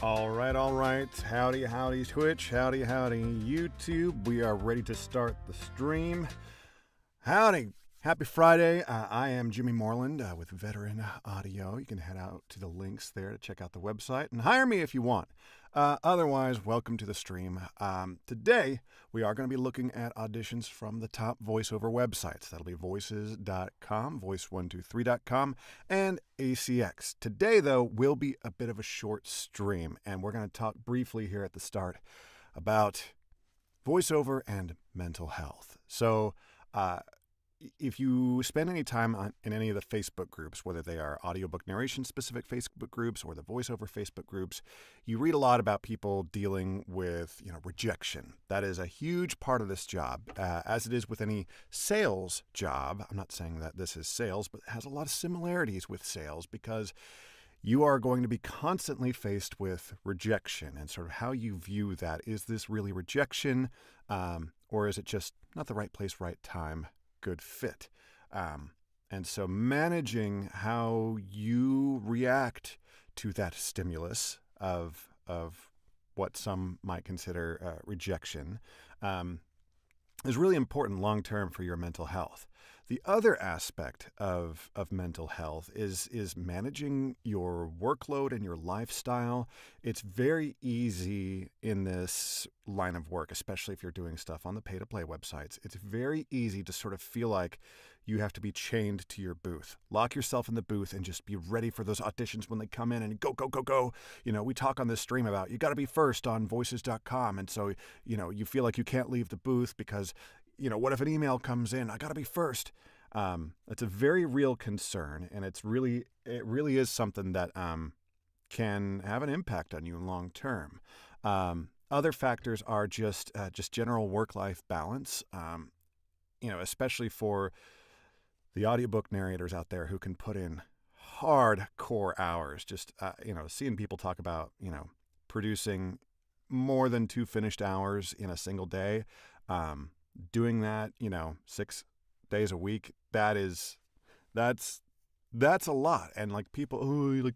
All right. Howdy, Twitch. Howdy, YouTube. We are ready to start the stream. Howdy. Happy Friday. I am Jimmy Moreland with Veteran Audio. You can head out to the links there to check out the website and hire me if you want. Otherwise, welcome to the stream. Today, we are going to be looking at auditions from the top voiceover websites. That'll be voices.com, voice123.com, and ACX. Today, though, will be a bit of a short stream, and we're going to talk briefly here at the start about voiceover and mental health. So, if you spend any time in any of the Facebook groups, whether they are audiobook narration specific Facebook groups or the voiceover Facebook groups, you read a lot about people dealing with, rejection. That is a huge part of this job, as it is with any sales job. I'm not saying that this is sales, but it has a lot of similarities with sales because you are going to be constantly faced with rejection and sort of how you view that. Is this really rejection, or is it just not the right place, right time? Good fit. And so managing how you react to that stimulus of what some might consider rejection is really important long-term for your mental health. The other aspect of mental health is managing your workload and your lifestyle. It's very easy in this line of work, especially if you're doing stuff on the pay-to-play websites. It's very easy to sort of feel like you have to be chained to your booth. Lock yourself in the booth and just be ready for those auditions when they come in and go. We talk on this stream about you got to be first on voices.com. And so, you feel like you can't leave the booth because what if an email comes in? I got to be first. It's a very real concern, and it really is something that can have an impact on you long term. Other factors are just general work-life balance. Especially for the audiobook narrators out there who can put in hardcore hours. Just seeing people talk about producing more than 2 finished hours in a single day. Doing that, 6 days a week, that's a lot. And like people,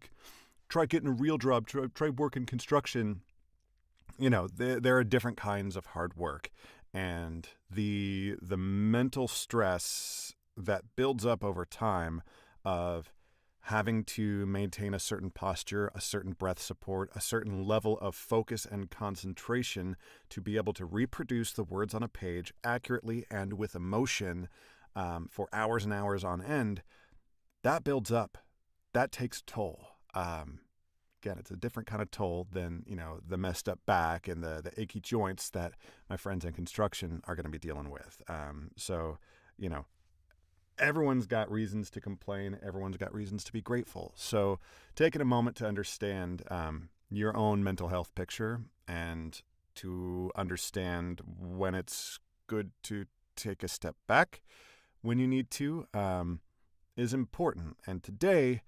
try getting a real job, try working construction. There are different kinds of hard work, and the mental stress that builds up over time of having to maintain a certain posture, a certain breath support, a certain level of focus and concentration to be able to reproduce the words on a page accurately and with emotion for hours and hours on end, that builds up. That takes toll. Again, it's a different kind of toll than, the messed up back and the achy joints that my friends in construction are going to be dealing with. Everyone's got reasons to complain. Everyone's got reasons to be grateful. So taking a moment to understand your own mental health picture and to understand when it's good to take a step back when you need to is important. And today,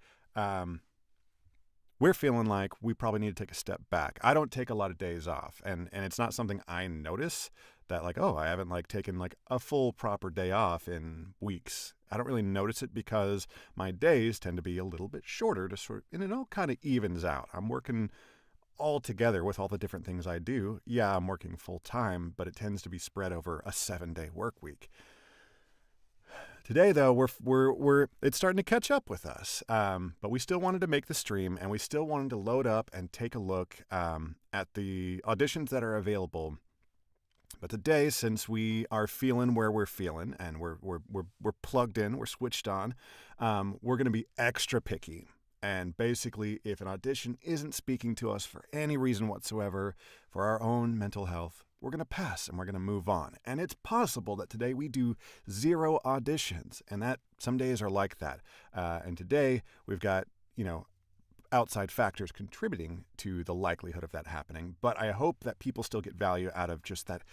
we're feeling like we probably need to take a step back. I don't take a lot of days off, and it's not something I notice that I haven't taken a full proper day off in weeks. I don't really notice it because my days tend to be a little bit shorter to sort of, and it all kind of evens out. I'm working all together with all the different things I do. Yeah, I'm working full time, but it tends to be spread over a 7-day work week. Today, though, it's starting to catch up with us, but we still wanted to make the stream, and we still wanted to load up and take a look at the auditions that are available. But today, since we are feeling where we're feeling, and we're plugged in, we're switched on, we're going to be extra picky. And basically, if an audition isn't speaking to us for any reason whatsoever, for our own mental health, we're going to pass and we're going to move on. And it's possible that today we do 0 auditions, and that some days are like that. And today we've got, outside factors contributing to the likelihood of that happening. But I hope that people still get value out of just that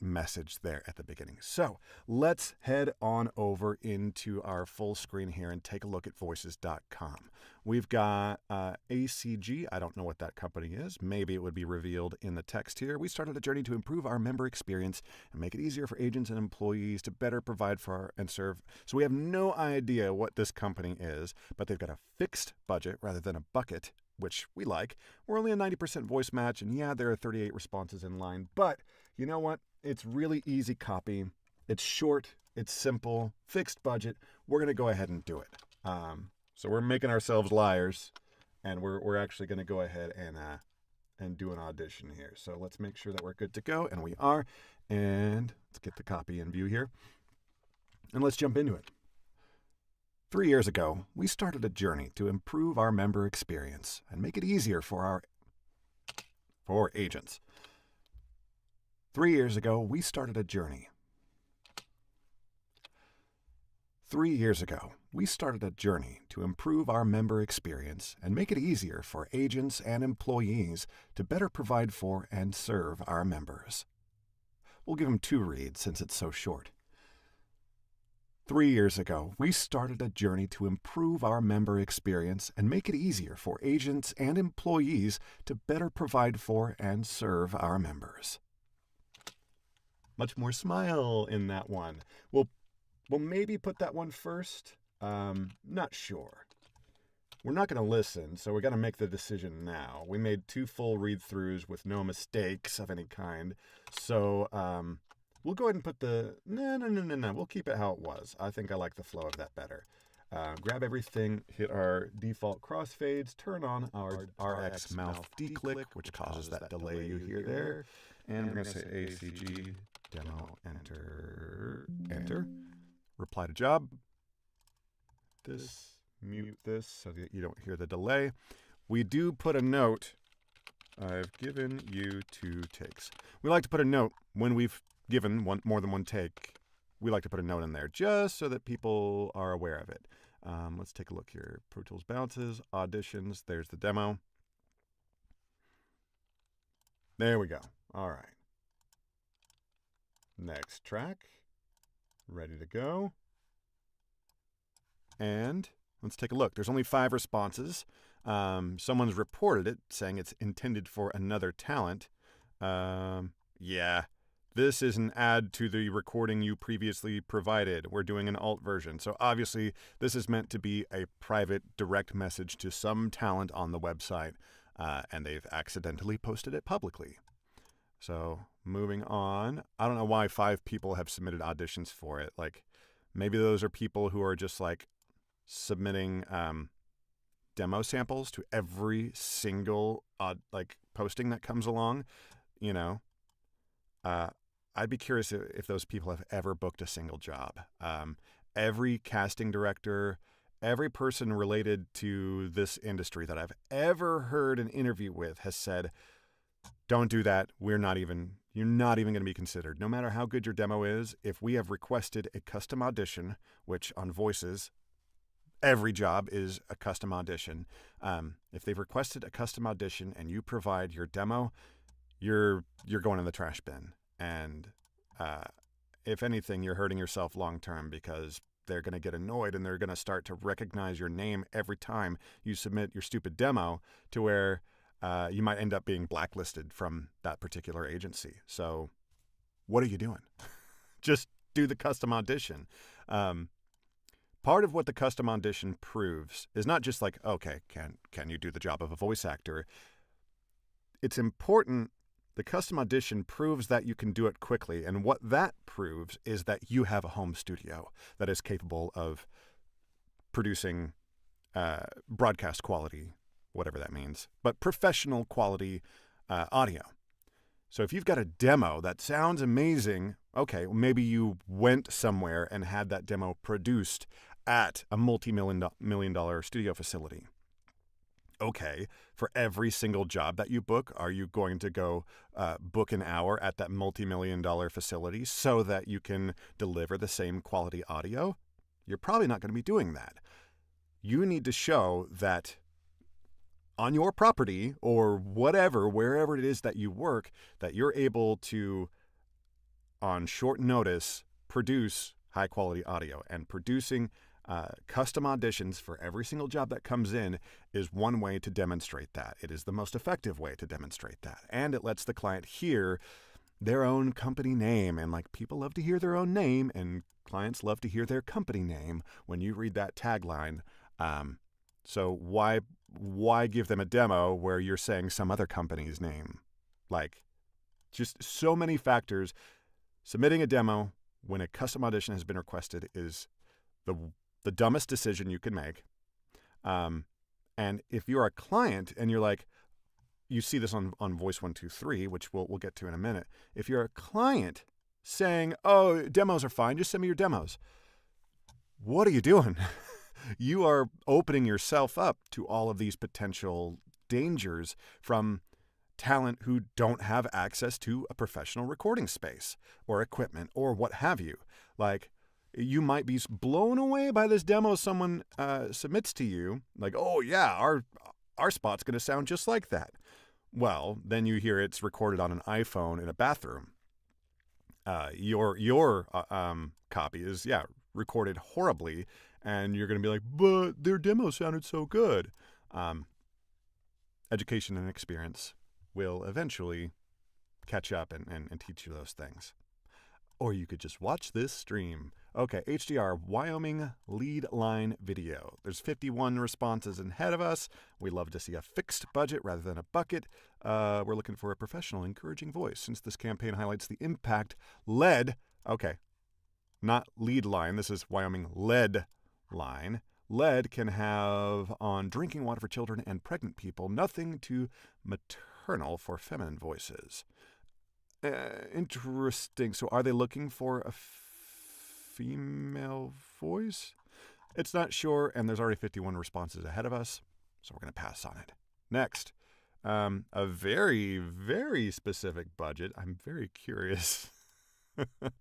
message there at the beginning. So let's head on over into our full screen here and take a look at voices.com. We've got ACG. I don't know what that company is. Maybe it would be revealed in the text here. We started a journey to improve our member experience and make it easier for agents and employees to better provide for and serve. So we have no idea what this company is, but they've got a fixed budget rather than a bucket which we like. We're only a 90% voice match, and yeah, there are 38 responses in line, but you know what? It's really easy copy. It's short, it's simple, fixed budget. We're going to go ahead and do it. So we're making ourselves liars, and we're actually going to go ahead and do an audition here. So let's make sure that we're good to go, and we are. And let's get the copy in view here, and let's jump into it. 3 years ago, we started a journey to improve our member experience and make it easier for agents. 3 years ago, we started a journey. 3 years ago, we started a journey to improve our member experience and make it easier for agents and employees to better provide for and serve our members. We'll give them 2 reads since it's so short. 3 years ago, we started a journey to improve our member experience and make it easier for agents and employees to better provide for and serve our members. Much more smile in that one. We'll maybe put that one first. Not sure. We're not going to listen, so we got to make the decision now. We made 2 full read-throughs with no mistakes of any kind. So, we'll go ahead and put the... No. We'll keep it how it was. I think I like the flow of that better. Grab everything, hit our default crossfades, turn on our RX mouth declick, which causes that delay you hear there. And we're going to say ACG demo, enter. Reply to job. Mute this so that you don't hear the delay. We do put a note. I've given you 2 takes. We like to put a note when we've given more than one take. We like to put a note in there just so that people are aware of it. Let's take a look here. Pro Tools bounces, auditions. There's the demo. There we go. All right. Next track. Ready to go. And let's take a look. There's only 5 responses. Someone's reported it, saying it's intended for another talent. Yeah, this is an add to the recording you previously provided. We're doing an alt version. So obviously, this is meant to be a private direct message to some talent on the website, and they've accidentally posted it publicly. So moving on. I don't know why 5 people have submitted auditions for it. Like, maybe those are people who are just like submitting demo samples to every single posting that comes along. You know, I'd be curious if those people have ever booked a single job. Every casting director, every person related to this industry that I've ever heard an interview with has said, don't do that. You're not even going to be considered. No matter how good your demo is, if we have requested a custom audition, which on Voices, every job is a custom audition. If they've requested a custom audition and you provide your demo, you're going in the trash bin. And if anything, you're hurting yourself long term because they're going to get annoyed and they're going to start to recognize your name every time you submit your stupid demo to where you might end up being blacklisted from that particular agency. So what are you doing? Just do the custom audition. Part of what the custom audition proves is not just like, okay, can you do the job of a voice actor? It's important. The custom audition proves that you can do it quickly. And what that proves is that you have a home studio that is capable of producing broadcast quality, whatever that means, but professional quality audio. So if you've got a demo that sounds amazing, okay, well, maybe you went somewhere and had that demo produced at a multi-million dollar studio facility. Okay, for every single job that you book, are you going to go book an hour at that multi-million dollar facility so that you can deliver the same quality audio? You're probably not going to be doing that. You need to show that on your property or whatever, wherever it is that you work, that you're able to, on short notice, produce high quality audio. And producing custom auditions for every single job that comes in is one way to demonstrate that. It is the most effective way to demonstrate that. And it lets the client hear their own company name. And like, people love to hear their own name, and clients love to hear their company name when you read that tagline. So why why give them a demo where you're saying some other company's name? Like, just so many factors. Submitting a demo when a custom audition has been requested is the dumbest decision you can make. And if you're a client and you're like, you see this on Voice123, which we'll get to in a minute. If you're a client saying, oh, demos are fine, just send me your demos. What are you doing? You are opening yourself up to all of these potential dangers from talent who don't have access to a professional recording space or equipment or what have you. Like, you might be blown away by this demo someone submits to you. Like, oh yeah, our spot's going to sound just like that. Well, then you hear it's recorded on an iPhone in a bathroom. Your copy is, recorded horribly, and you're going to be like, but their demo sounded so good. Education and experience will eventually catch up and teach you those things. Or you could just watch this stream. Okay, HDR, Wyoming lead line video. There's 51 responses ahead of us. We love to see a fixed budget rather than a bucket. We're looking for a professional, encouraging voice. Since this campaign highlights the impact lead, not lead line, this is Wyoming lead line. Lead can have on drinking water for children and pregnant people, nothing too maternal for feminine voices. Interesting. So are they looking for a female voice? It's not sure, and there's already 51 responses ahead of us, so we're going to pass on it. Next, a very, very specific budget. I'm very curious.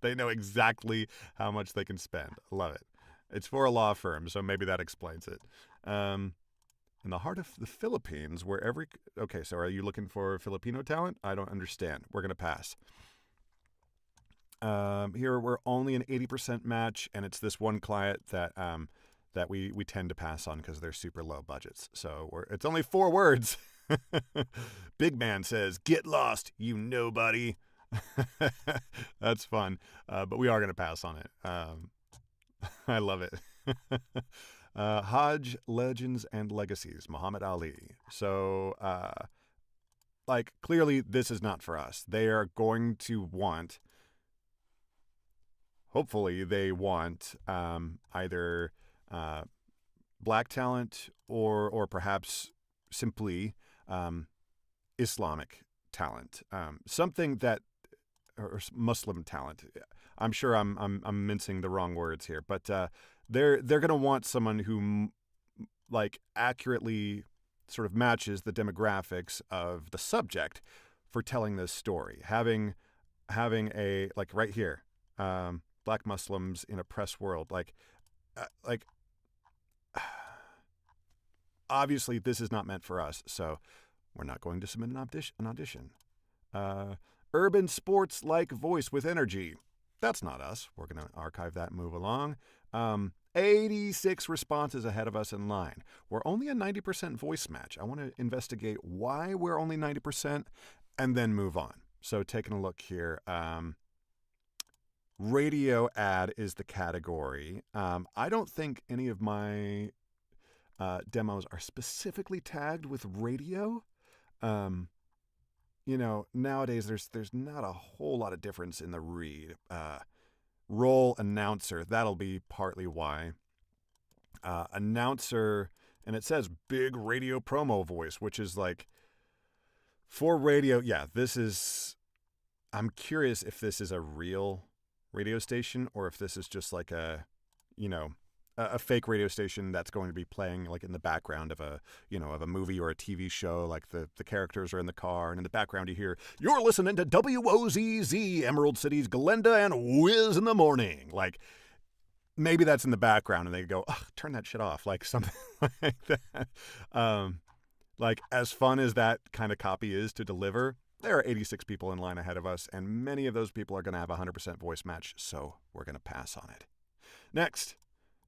They know exactly how much they can spend. I love it. It's for a law firm, so maybe that explains it. In the heart of the Philippines, where so are you looking for Filipino talent? I don't understand. We're going to pass. Here we're only an 80% match, and it's this one client that we tend to pass on because they're super low budgets. So it's only 4 words. Big man says, "Get lost, you nobody." That's fun, but we are going to pass on it. I love it. Hajj Legends and Legacies, Muhammad Ali. So, clearly this is not for us. They are going to want, hopefully they want either black talent or perhaps simply Islamic talent. Something that, or Muslim talent. I'm sure I'm mincing the wrong words here, but they're going to want someone who accurately sort of matches the demographics of the subject for telling this story. Having a right here, black Muslims in a press world, obviously this is not meant for us, so we're not going to submit an audition. Urban sports like voice with energy. That's not us. We're going to archive that and move along. 86 responses ahead of us in line. We're only a 90% voice match. I want to investigate why we're only 90% and then move on. So taking a look here. Radio ad is the category. I don't think any of my demos are specifically tagged with radio. Nowadays there's not a whole lot of difference in the read. Role announcer, that'll be partly why. Announcer, and it says big radio promo voice, which is for radio. Yeah, I'm curious if this is a real radio station or if this is just a fake radio station that's going to be playing in the background of a movie or a TV show. The characters are in the car, and in the background you hear, "You're listening to WOZZ, Emerald City's Glenda and Whiz in the morning." Maybe that's in the background, and they go, "Turn that shit off," something like that. As fun as that kind of copy is to deliver, there are 86 people in line ahead of us, and many of those people are going to have a 100% voice match, so we're going to pass on it. Next.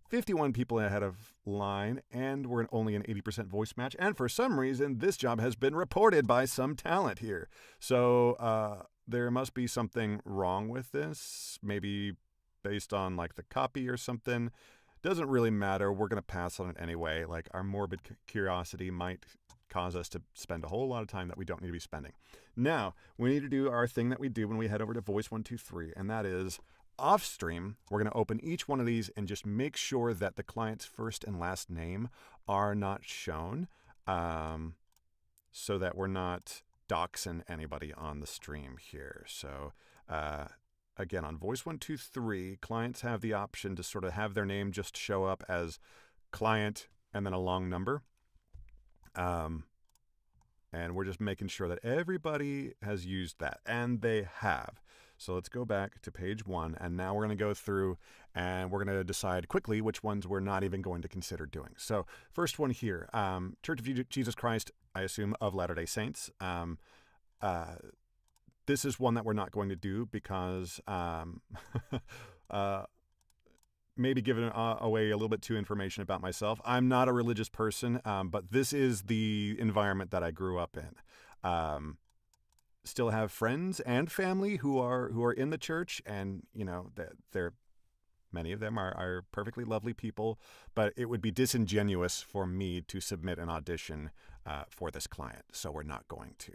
51 people ahead of line, and we're only an 80% voice match. And for some reason, this job has been reported by some talent here. So there must be something wrong with this, maybe based on the copy or something. Doesn't really matter. We're going to pass on it anyway. Like, our morbid curiosity might cause us to spend a whole lot of time that we don't need to be spending. Now, we need to do our thing that we do when we head over to Voice123, and that is off stream. We're going to open each one of these and just make sure that the client's first and last name are not shown, so that we're not doxing anybody on the stream here. So, again, on Voice123, clients have the option to sort of have their name just show up as client and then a long number. And we're just making sure that everybody has used that, and they have. So let's go back to page 1, and now we're going to go through and we're going to decide quickly which ones we're not even going to consider doing. So first one here, Church of Jesus Christ, I assume, of Latter-day Saints. This is one that we're not going to do because maybe giving away a little bit too information about myself. I'm not a religious person, but this is the environment that I grew up in. Still have friends and family who are in the church, and they're many of them are perfectly lovely people, but it would be disingenuous for me to submit an audition for this client, so we're not going to.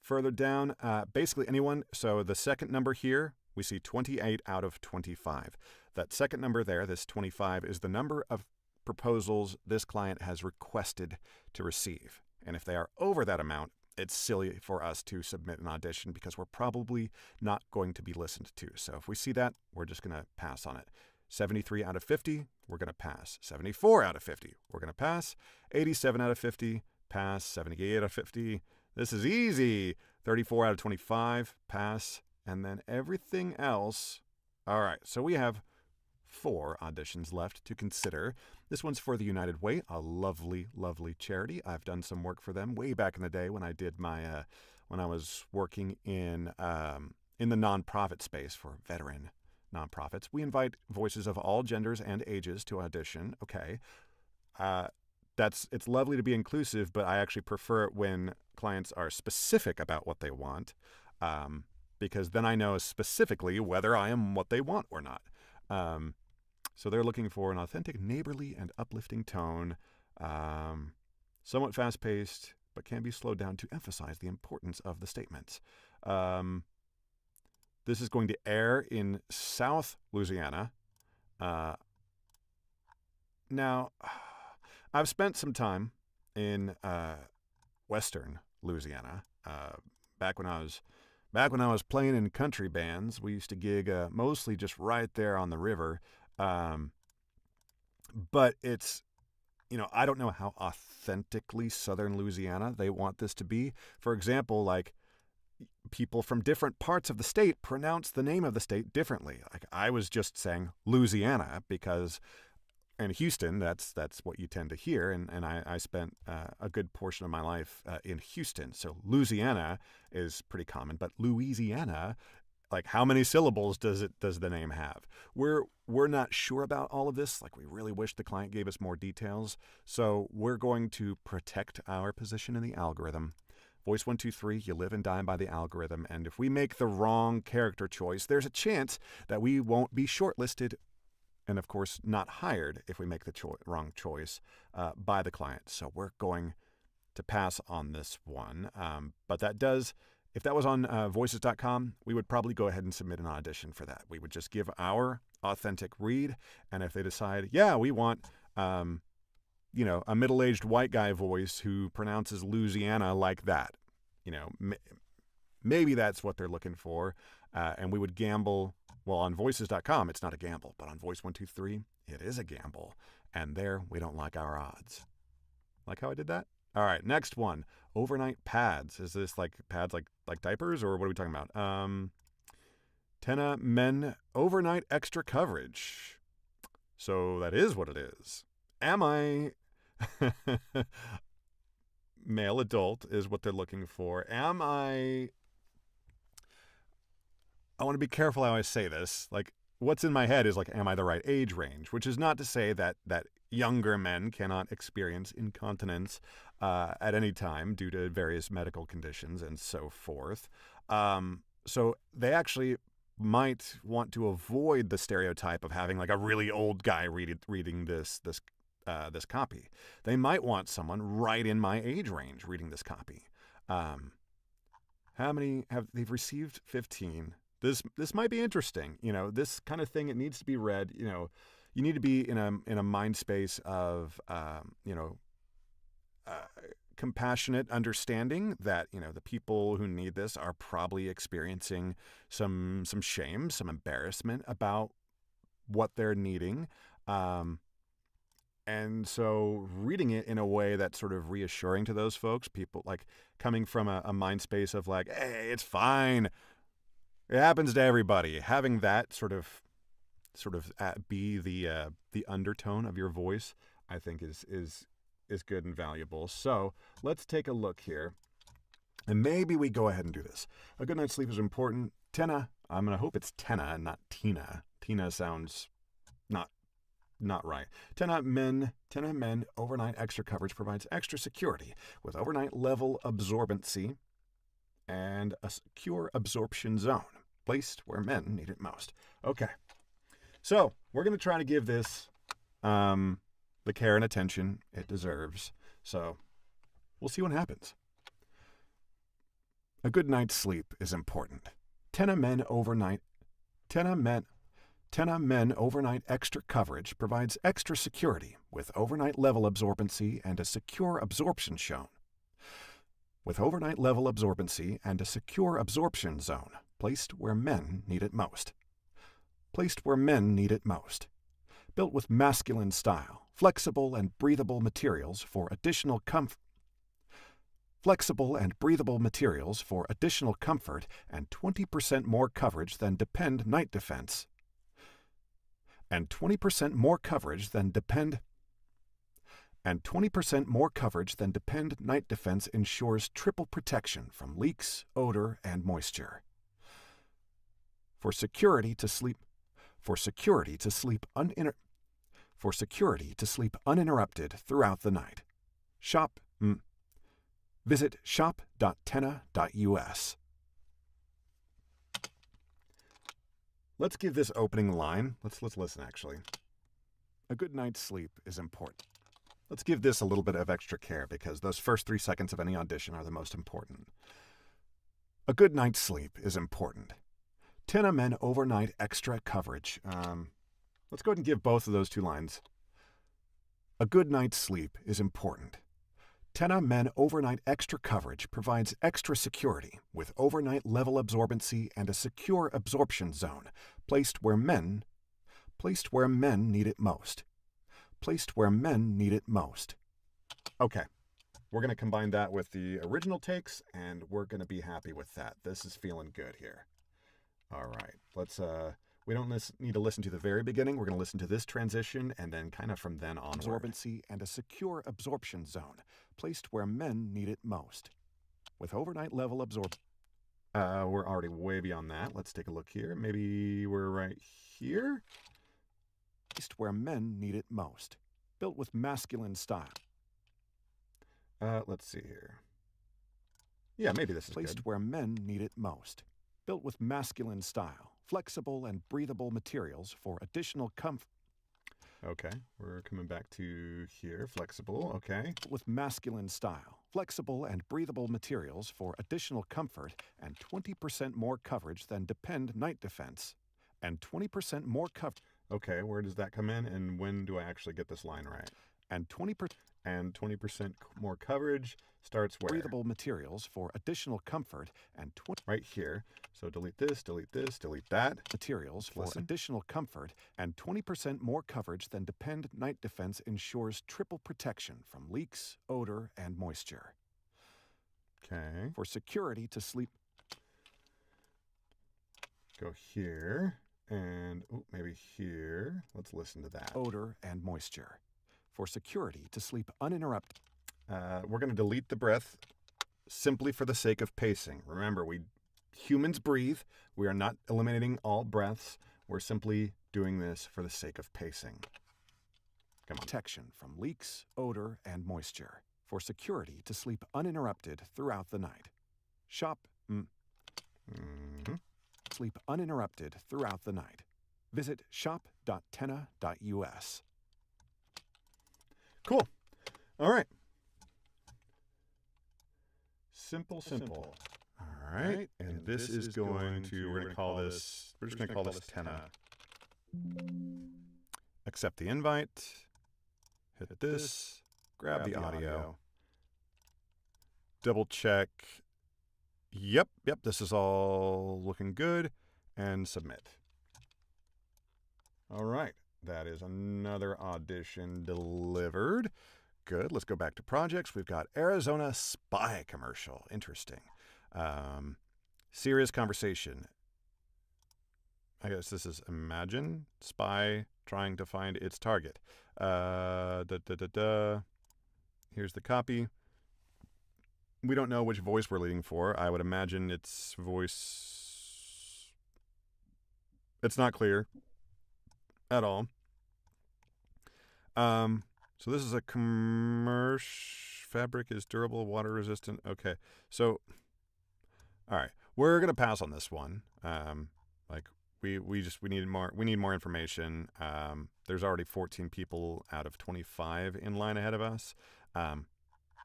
Further down, basically anyone. So the second number here, we see 28 out of 25. That second number there, this 25, is the number of proposals this client has requested to receive. And if they are over that amount, it's silly for us to submit an audition because we're probably not going to be listened to. So if we see that, we're just going to pass on it. 73 out of 50, we're going to pass. 74 out of 50, we're going to pass. 87 out of 50, pass. 78 out of 50, this is easy. 34 out of 25, pass. And then everything else. All right, so we have 4 auditions left to consider. This one's for the United Way, a lovely, lovely charity. I've done some work for them way back in the day when I did my, when I was working in the nonprofit space for veteran nonprofits. We invite voices of all genders and ages to audition. Okay, it's lovely to be inclusive, but I actually prefer it when clients are specific about what they want. Because then I know specifically whether I am what they want or not. So they're looking for an authentic, neighborly, and uplifting tone, somewhat fast-paced, but can be slowed down to emphasize the importance of the statements. This is going to air in South Louisiana. Now, I've spent some time in Western Louisiana. Back when I was playing in country bands, we used to gig mostly just right there on the river. But it's, I don't know how authentically Southern Louisiana they want this to be. For example, like, people from different parts of the state pronounce the name of the state differently. Like, I was just saying Louisiana because in Houston, that's what you tend to hear, and I spent a good portion of my life in Houston. So Louisiana is pretty common, but Louisiana, like, how many syllables does the name have? We're not sure about all of this. Like, we really wish the client gave us more details. So we're going to protect our position in the algorithm. Voice123, you live and die by the algorithm, and if we make the wrong character choice, there's a chance that we won't be shortlisted, and of course not hired if we make the wrong choice by the client. So we're going to pass on this one. But that does, if that was on voices.com, we would probably go ahead and submit an audition for that. We would just give our authentic read, and if they decide, yeah, we want a middle-aged white guy voice who pronounces Louisiana like that, maybe that's what they're looking for, and we would gamble. Well, on voices.com, it's not a gamble, but on Voice123, it is a gamble. And there, we don't like our odds. Like how I did that? All right, next one. Overnight pads. Is this like pads like diapers, or what are we talking about? Tenna Men overnight extra coverage. So that is what it is. Am I... Male adult is what they're looking for. Am I want to be careful how I say this. Like, what's in my head is like, am I the right age range? Which is not to say that younger men cannot experience incontinence at any time due to various medical conditions and so forth. So they actually might want to avoid the stereotype of having like a really old guy reading this copy. They might want someone right in my age range reading this copy. How many have they've received? 15. This might be interesting. You know, this kind of thing, it needs to be read. You know, you need to be in a mind space of compassionate understanding that, you know, the people who need this are probably experiencing some shame, some embarrassment about what they're needing. And so reading it in a way that's sort of reassuring to those folks, people like coming from a mind space of like, hey, it's fine. It happens to everybody. Having that sort of be the undertone of your voice, I think is good and valuable. So let's take a look here. And maybe we go ahead and do this. A good night's sleep is important. Tenna, I'm going to hope it's Tenna and not Tina. Tina sounds not right. 10 men, overnight extra coverage provides extra security with overnight level absorbency and a secure absorption zone, placed where men need it most. Okay. So we're going to try to give this the care and attention it deserves. So we'll see what happens. A good night's sleep is important. 10 men overnight extra coverage provides extra security with overnight level absorbency and a secure absorption zone. With overnight level absorbency and a secure absorption zone, placed where men need it most. Placed where men need it most. Built with masculine style, flexible and breathable materials for additional comfort. Flexible and breathable materials for additional comfort and 20% more coverage than Depend Night Defense. And 20% more coverage than Depend Night Defense ensures triple protection from leaks, odor, and moisture. For security to sleep uninterrupted throughout the night. Visit shop.tenna.us. Let's give this opening line. Let's listen, actually. A good night's sleep is important. Let's give this a little bit of extra care because those first 3 seconds of any audition are the most important. A good night's sleep is important. 10 men overnight extra coverage. Let's go ahead and give both of those 2 lines. A good night's sleep is important. 10 men overnight extra coverage provides extra security with overnight level absorbency and a secure absorption zone, placed where men need it most. Placed where men need it most. Okay, we're going to combine that with the original takes, and we're going to be happy with that. This is feeling good here. All right, let's, we don't need to listen to the very beginning. We're going to listen to this transition, and then kind of from then on. Absorbency and a secure absorption zone, placed where men need it most. With overnight level we're already way beyond that. Let's take a look here. Maybe we're right here. Placed where men need it most. Built with masculine style. Let's see here. Yeah, maybe this is placed good. Where men need it most. Built with masculine style, flexible and breathable materials for additional comfort. Okay, we're coming back to here, flexible, okay. With masculine style, flexible and breathable materials for additional comfort and 20% more coverage than Depend Night Defense. And 20% more coverage. Okay, where does that come in, and when do I actually get this line right? And 20% more coverage starts where? Breathable materials for additional comfort and right here. So delete this, delete that. Materials for additional comfort and 20% more coverage than Depend Night Defense ensures triple protection from leaks, odor, and moisture. Okay. For security to sleep. Go here. And maybe here. Let's listen to that. Odor and moisture. For security to sleep uninterrupted. We're going to delete the breath simply for the sake of pacing. Remember, humans breathe. We are not eliminating all breaths. We're simply doing this for the sake of pacing. Come on. Protection from leaks, odor, and moisture. For security to sleep uninterrupted throughout the night. sleep uninterrupted throughout the night. Visit shop.tenna.us. Cool. All right. Simple. All right. And this is going to, we're going to call this, we're just going to call this Tenna. Accept the invite. Hit this. Grab the audio. Double check. Yep, this is all looking good. And submit. All right. That is another audition delivered. Good. Let's go back to projects. We've got Arizona Spy commercial. Interesting. Serious conversation. I guess this is Imagine Spy trying to find its target. Here's the copy. We don't know which voice we're leading for. I would imagine it's voice. It's not clear at all. So this is a commercial. Fabric is durable, water resistant. Okay. So, all right, we're gonna pass on this one. We need more information. There's already 14 people out of 25 in line ahead of us.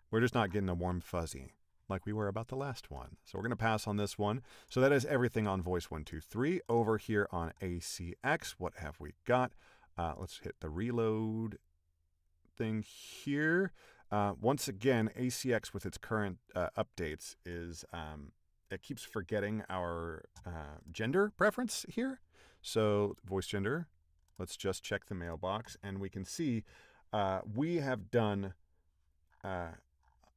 We're just not getting a warm fuzzy like we were about the last one. So we're going to pass on this one. So that is everything on Voice123. Over here on ACX, what have we got? Let's hit the reload thing here. Once again, ACX with its current updates is it keeps forgetting our gender preference here. So voice gender, let's just check the mailbox and we can see we have done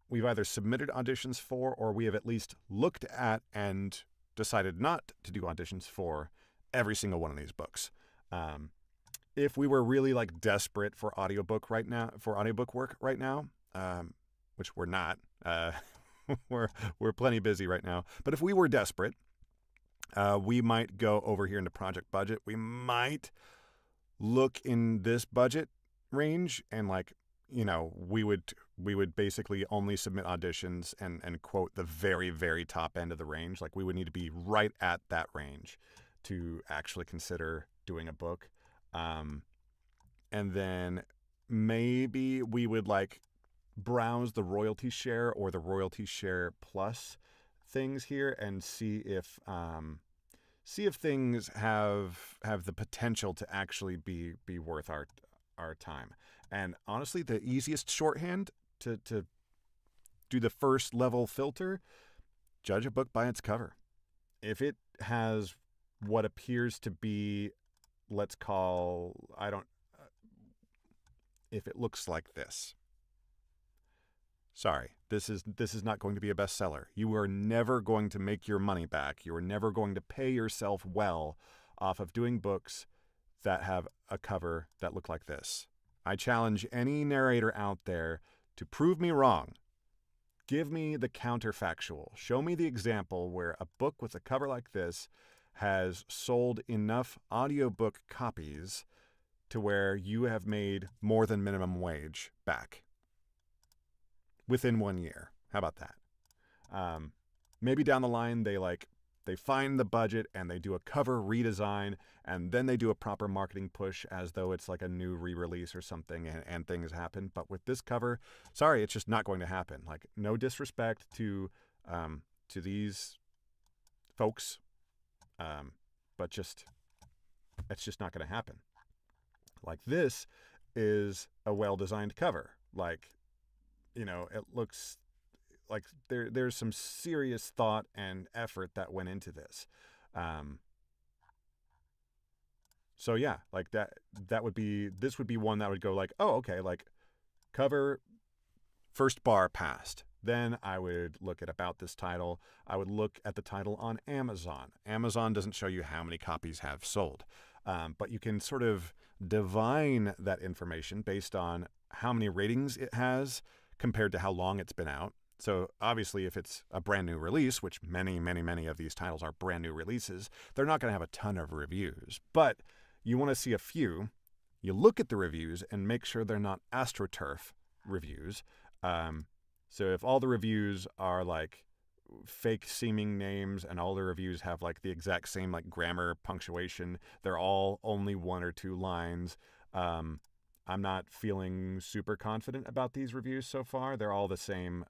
we've either submitted auditions for or we have at least looked at and decided not to do auditions for every single one of these books. If we were really like desperate for audiobook work right now, which we're not, we're plenty busy right now. But if we were desperate, we might go over here into project budget. We might look in this budget range and we would basically only submit auditions and quote the very, very top end of the range. Like we would need to be right at that range to actually consider doing a book. And then maybe we would browse the royalty share or the royalty share plus things here and see if things have the potential to actually be worth our time. And honestly, the easiest shorthand to do the first level filter, judge a book by its cover. If it has what appears to be, if it looks like this. Sorry, this is not going to be a bestseller. You are never going to make your money back. You are never going to pay yourself well off of doing books that have a cover that look like this. I challenge any narrator out there to prove me wrong. Give me the counterfactual. Show me the example where a book with a cover like this has sold enough audiobook copies to where you have made more than minimum wage back within 1 year. How about that? Maybe down the line they find the budget and they do a cover redesign and then they do a proper marketing push as though it's like a new re-release or something and things happen. But with this cover, sorry, it's just not going to happen. Like, no disrespect to these folks, but it's just not going to happen. Like, this is a well-designed cover. It looks like there's some serious thought and effort that went into this. So yeah, this would be one that would go oh, okay, cover, first bar passed. Then I would look at about this title. I would look at the title on Amazon. Amazon doesn't show you how many copies have sold, but you can sort of divine that information based on how many ratings it has compared to how long it's been out. So obviously, if it's a brand new release, which many of these titles are brand new releases, they're not going to have a ton of reviews. But you want to see a few. You look at the reviews and make sure they're not AstroTurf reviews. So if all the reviews are fake seeming names, and all the reviews have like the exact same like grammar, punctuation. They're all only 1 or 2 lines. I'm not feeling super confident about these reviews so far. They're all the same.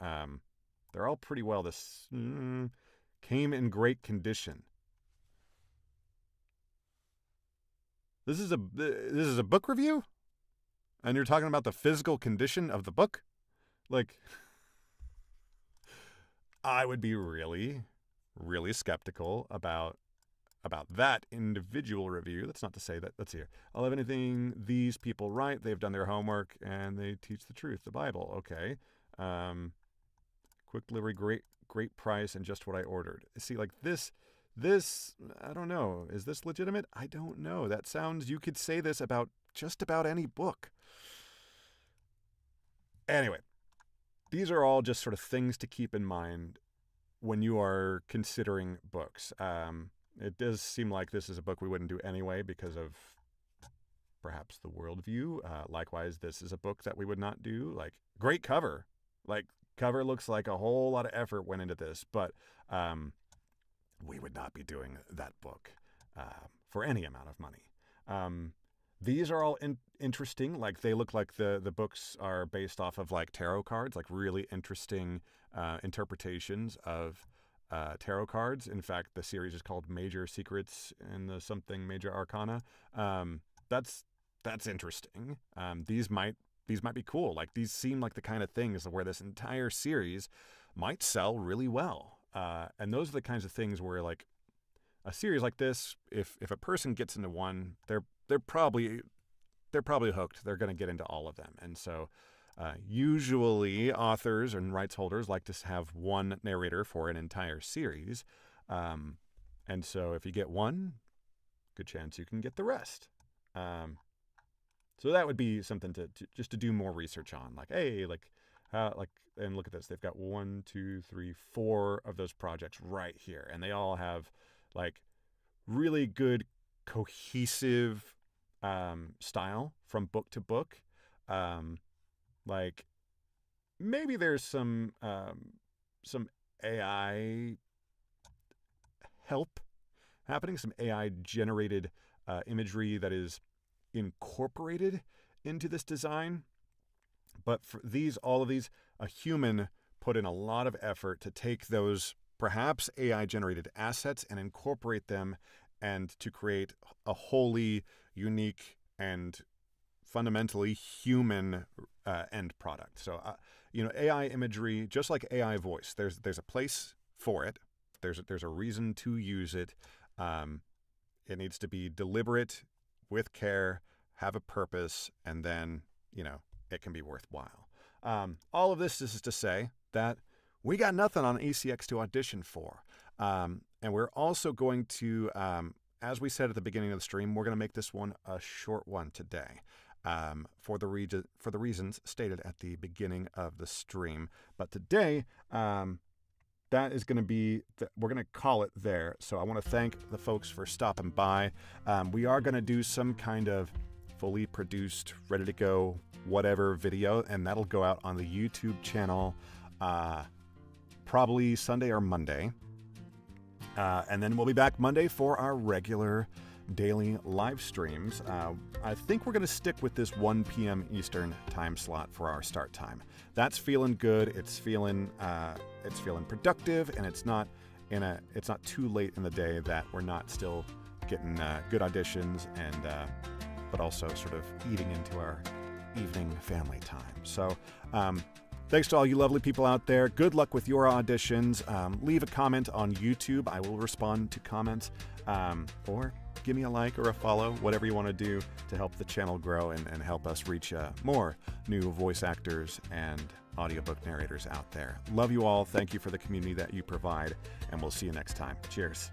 They're all pretty well came in great condition. This is a book review, and you're talking about the physical condition of the book. Like, I would be really, really skeptical about that individual review. That's not to say that, let's see here, I'll have anything these people write. They've done their homework and they teach the truth, the Bible. Okay. Quick delivery, great price, and just what I ordered. See, like this, I don't know. Is this legitimate? I don't know. That sounds, you could say this about just about any book. Anyway, these are all just sort of things to keep in mind when you are considering books. It does seem like this is a book we wouldn't do anyway because of perhaps the worldview. Likewise, this is a book that we would not do. Like, great cover. Like, cover looks like a whole lot of effort went into this, but we would not be doing that book for any amount of money. These are all interesting. Like, they look like the books are based off of like tarot cards, like really interesting interpretations of tarot cards. In fact, the series is called Major Secrets and the something Major Arcana. That's interesting. These might be cool. Like, these seem like the kind of things where this entire series might sell really well. And those are the kinds of things where, like, a series like this, if a person gets into one, they're probably hooked. They're going to get into all of them. And so usually authors and rights holders like to have one narrator for an entire series. And so if you get one, good chance you can get the rest. So that would be something to just to do more research on. Like, hey, and look at this. They've got 1, 2, 3, 4 of those projects right here. And they all have like really good cohesive style from book to book. Like, maybe there's some AI help happening, some AI generated imagery that is incorporated into this design. But for all of these, a human put in a lot of effort to take those perhaps AI generated assets and incorporate them and to create a wholly unique and fundamentally human end product. So, AI imagery, just like AI voice, there's a place for it. There's a reason to use it. It needs to be deliberate, with care, have a purpose, and then, it can be worthwhile. All of this is to say that we got nothing on ACX to audition for. And we're also going to, as we said at the beginning of the stream, we're going to make this one a short one today. For the reasons stated at the beginning of the stream. But today, that is going to be, we're going to call it there. So I want to thank the folks for stopping by. We are going to do some kind of fully produced, ready to go, whatever video, and that'll go out on the YouTube channel probably Sunday or Monday. And then we'll be back Monday for our regular daily live streams. I think we're going to stick with this 1 p.m. Eastern time slot for our start time. That's feeling good. It's feeling productive, and it's not too late in the day that we're not still getting good auditions and but also sort of eating into our evening family time. So thanks to all you lovely people out there. Good luck with your auditions. Leave a comment on YouTube. I will respond to comments, or give me a like or a follow, whatever you want to do to help the channel grow and help us reach more new voice actors and audiobook narrators out there. Love you all. Thank you for the community that you provide, and we'll see you next time. Cheers.